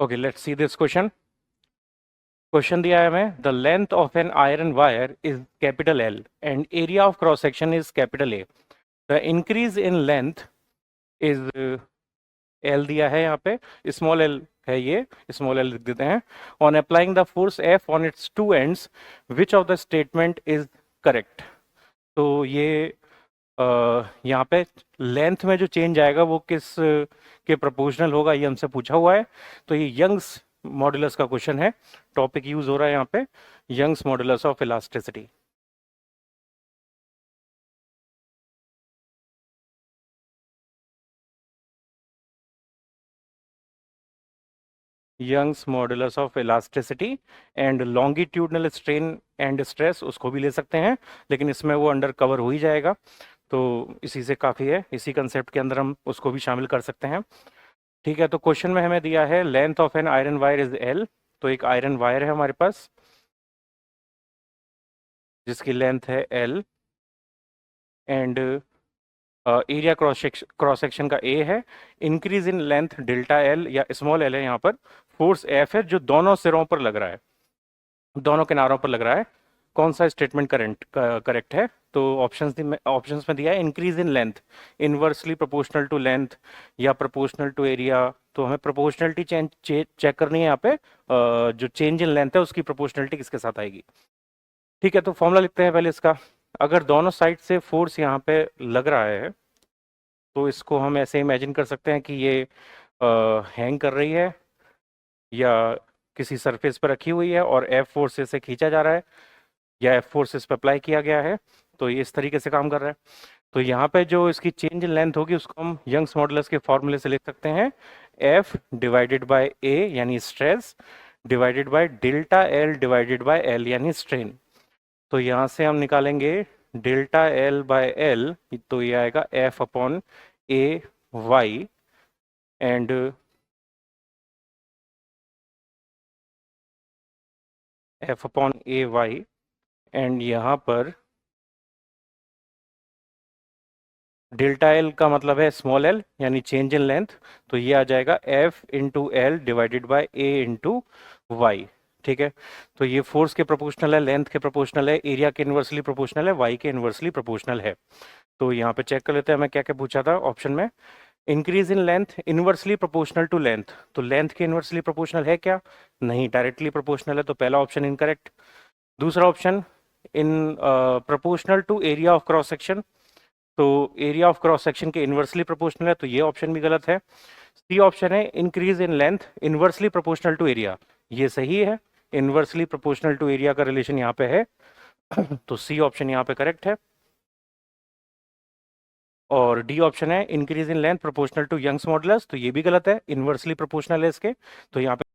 Okay, let's see this question. Question दिया है हमें, the length of an iron wire is capital L and area of cross section is capital A. The increase in length is L दिया है यहाँ पे, small L है ये, small L लिख देते हैं। On applying the force F on it's two ends, which of the statement is correct. तो ये यहाँ पे लेंथ में जो चेंज आएगा वो किस के प्रोपोर्शनल होगा, ये हमसे पूछा हुआ है। तो ये यंग्स मॉडुलस का क्वेश्चन है, टॉपिक यूज हो रहा है यहाँ पे Young's modulus of elasticity. Young's modulus of elasticity and longitudinal strain and stress, उसको भी ले सकते हैं, लेकिन इसमें वो अंडर कवर हो ही जाएगा, तो इसी से काफ़ी है, इसी कंसेप्ट के अंदर हम उसको भी शामिल कर सकते हैं। ठीक है, तो क्वेश्चन में हमें दिया है length of an iron wire is L. तो एक आयरन वायर है हमारे पास जिसकी लेंथ है L and area cross section का ए है। Increase in length delta L या स्मॉल एल है यहाँ पर। फोर्स एफ है जो दोनों सिरों पर लग रहा है, दोनों किनारों पर लग रहा है। कौन सा स्टेटमेंट करेक्ट है? तो ऑप्शंस में दिया है increase in length, inversely proportional to length या प्रोपोर्शनल टू एरिया। तो हमें प्रोपोर्शनलिटी चेक करनी है यहाँ पे, जो चेंज इन लेंथ है उसकी प्रोपोर्शनलिटी किसके साथ आएगी। ठीक है, तो फॉर्मूला लिखते हैं पहले इसका। अगर दोनों साइड से फोर्स यहाँ पे लग रहा है तो इसको हम ऐसे इमेजिन कर सकते हैं कि ये हैंग कर रही है या किसी सरफेस पर रखी हुई है और एफ फोर्सेस से खींचा जा रहा है या एफ फोर्सेस पर अप्लाई किया गया है, तो ये इस तरीके से काम कर रहा है। तो यहाँ पे जो इसकी चेंज इन लेंथ होगी उसको हम यंग्स मॉडुलस के फॉर्मूले से लिख सकते हैं, एफ डिवाइडेड बाय ए यानी stress divided by delta L divided by L यानी स्ट्रेन। तो यहाँ से हम निकालेंगे डेल्टा एल बाय एल, तो ये आएगा F upon A Y and F upon A Y and यहाँ पर डेल्टा एल का मतलब है स्मॉल एल यानी चेंज इन लेंथ, तो ये आ जाएगा F into L divided by A into Y. ठीक है, तो ये फोर्स के प्रोपोर्शनल है, लेंथ के प्रोपोर्शनल है, एरिया के इन्वर्सली प्रोपोर्शनल है, वाई के इन्वर्सली प्रोपोर्शनल है। तो यहाँ पे चेक कर लेते हैं हमें क्या क्या पूछा था ऑप्शन में। Increase in length inversely proportional to length, तो लेंथ के इनवर्सली प्रोपोर्शनल है क्या? नहीं, डायरेक्टली प्रोपोर्शनल है, तो पहला ऑप्शन इनकरेक्ट। दूसरा option in proportional to area of cross section, तो एरिया ऑफ क्रॉस सेक्शन के इनवर्सली प्रोपोर्शनल है, तो ये ऑप्शन भी गलत है। सी ऑप्शन है increase in length inversely proportional to area, ये सही है, इनवर्सली प्रोपोर्शनल टू एरिया का रिलेशन यहाँ पे है तो सी ऑप्शन यहाँ पे करेक्ट है। और डी ऑप्शन है increase in length proportional to Young's modulus, तो ये भी गलत है, इनवर्सली प्रोपोर्शनल है इसके, तो यहाँ पे